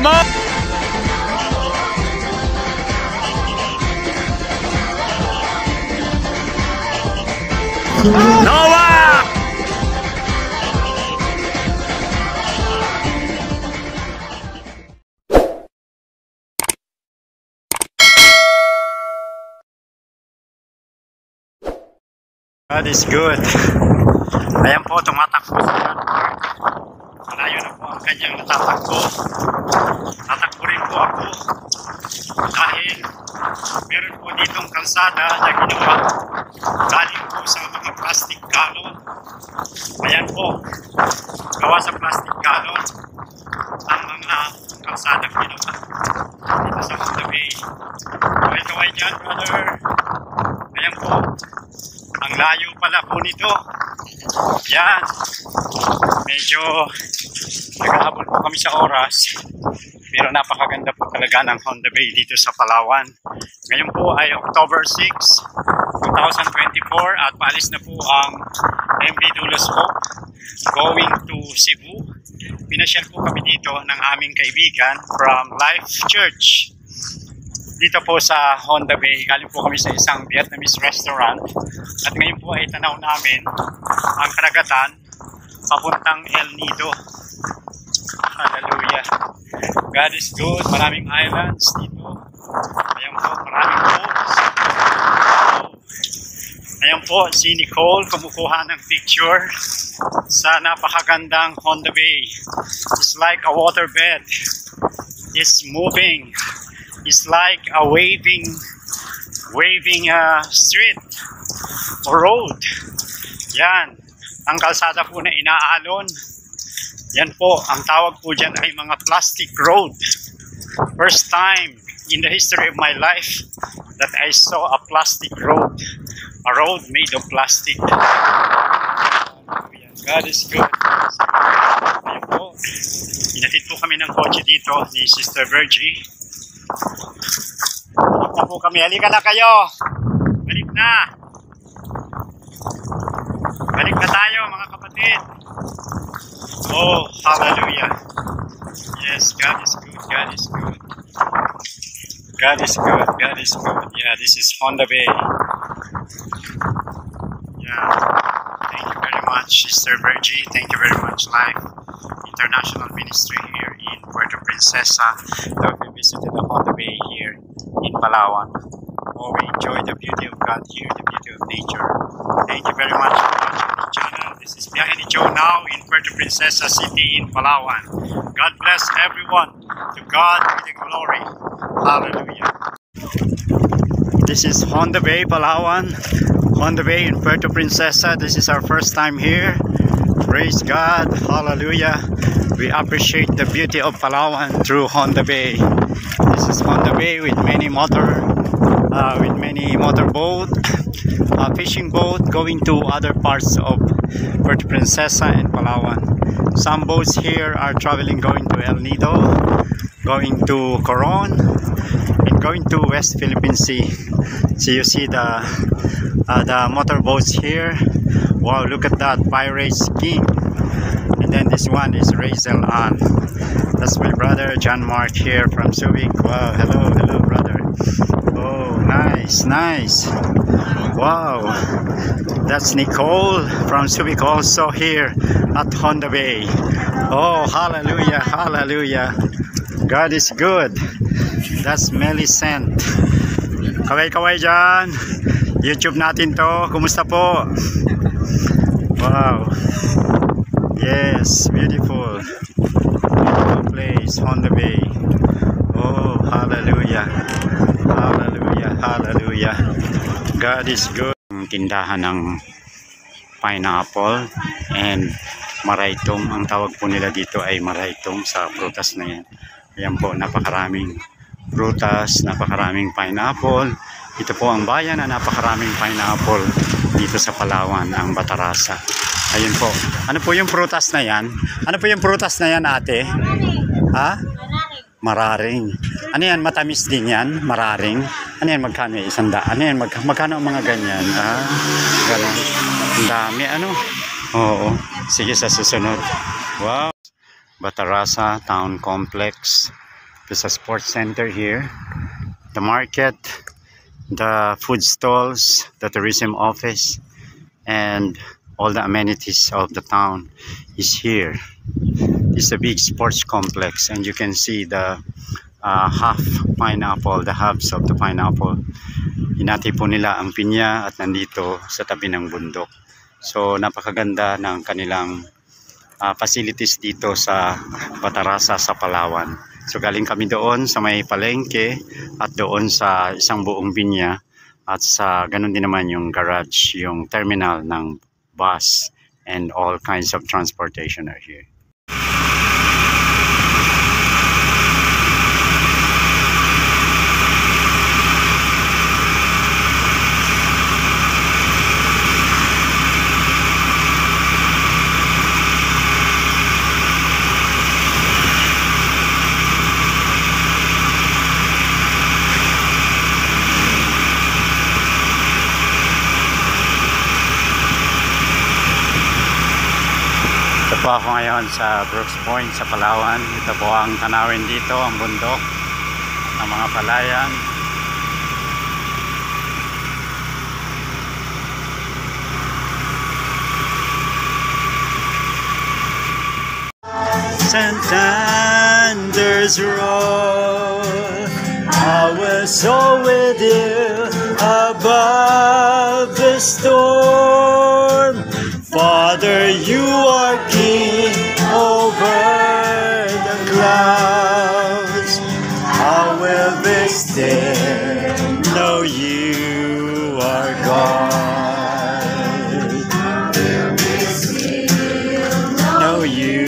on! Noah! God is good. Ayan po, tumatakbo sa landmark. Malayo na po ang kanyang natatakbo. Tatakbo rin po ako dahil meron po ditong kalsada na ginawa galing po sa mga plastic galon. Ayan po, gawa sa plastic galon ang mga kalsada ginawa dito sa Honda Bay. Kaway-kaway dyan, brother. Ayan po, ang layo pala po nito. Yan, medyo nag-aabot po kami sa oras, pero napakaganda po talaga ng Honda Bay dito sa Palawan. Ngayon po ay October 6, 2024 at paalis na po ang MV Dulos Hope going to Cebu. Pinasyal po kami dito ng aming kaibigan from Life Church dito po sa Honda Bay. Galing po kami sa isang Vietnamese restaurant at ngayon po ay tanaw namin ang karagatan papuntang El Nido. Hallelujah. God is good. Maraming islands dito. Ayan po, maraming boats. Ayan po, si Nicole kumukuha ng picture sa napakagandang Honda Bay. It's like a waterbed. It's moving. It's like a waving street or road. Yan. Ang kalsada po na inaalon. Yan po. Ang tawag po dyan ay mga plastic road. First time in the history of my life that I saw a plastic road. A road made of plastic. God is good. Ayan po. Inatid po kami ng kotse dito ni Sister Virgie. Punta po kami. Halika na kayo. Balik na. Balik na tayo mga kapatid. Oh, hallelujah. Yes, God is good. God is good. God is good. God is good. Yeah, this is Honda Bay. Yeah. Thank you very much, Sister Virgie. Thank you very much, Life International Ministry here in Puerto Princesa. We visited the Honda Bay here in Palawan. Oh, we enjoy the beauty of God here, the beauty of nature. Thank you very much for watching the channel. This is Biyahe ni Joe now in Puerto Princesa City in Palawan. God bless everyone. To God be the glory. Hallelujah. This is Honda Bay, Palawan. Honda Bay in Puerto Princesa. This is our first time here. Praise God. Hallelujah. We appreciate the beauty of Palawan through Honda Bay. This is Honda Bay with many motorboat, fishing boat going to other parts of Puerto Princesa and Palawan. Some boats here are traveling going to El Nido, going to Coron, and going to West Philippine Sea. So you see the motorboats here. Wow, look at that, Pirates King. And then this one is Razel Ann. That's my brother John Mark here from Subic. Wow, hello brother. Oh, nice. Wow, that's Nicole from Subic also here at Honda Bay. Oh, hallelujah. God is good. That's Millicent. Kaway-kaway dyan. YouTube natin to. Kumusta po? Wow. Yes, beautiful place, Honda Bay. Oh, hallelujah. God is good. Ang tindahan ng pineapple and maraytong. Ang tawag po nila dito ay maraytong sa prutas na yan. Ayan po, napakaraming prutas, napakaraming pineapple. Ito po ang bayan na napakaraming pineapple dito sa Palawan, ang Batarasa. Ayun po. Ano po yung prutas na yan? Ate? Ha? Mararing. Ano yan? Matamis din yan? Mararing. Ano yan? Magkano? 100. Ano yan? Magkano ang mga ganyan? Ganun. Ang dami. Ano? Oo. Sige, sa susunod. Wow. Batarasa Town Complex. There's a sports center here, the market, the food stalls, the tourism office, and all the amenities of the town is here. It's a big sports complex, and you can see the half pineapple, the halves of the pineapple. Hinati po nila ang pinya at nandito sa tabi ng bundok. So napakaganda ng kanilang facilities dito sa Batarasa sa Palawan. So galing kami doon sa may palengke at doon sa isang buong binya, at sa ganun din naman yung garage, yung terminal ng bus, and all kinds of transportation are here. Ito po ako ngayon sa Brooks Point sa Palawan. Ito po ang tanawin dito, ang bundok, ang mga palayan. Santander's Road, I was so with you above the storm. Father, you are king over the clouds. I will be still, know you are God. Know you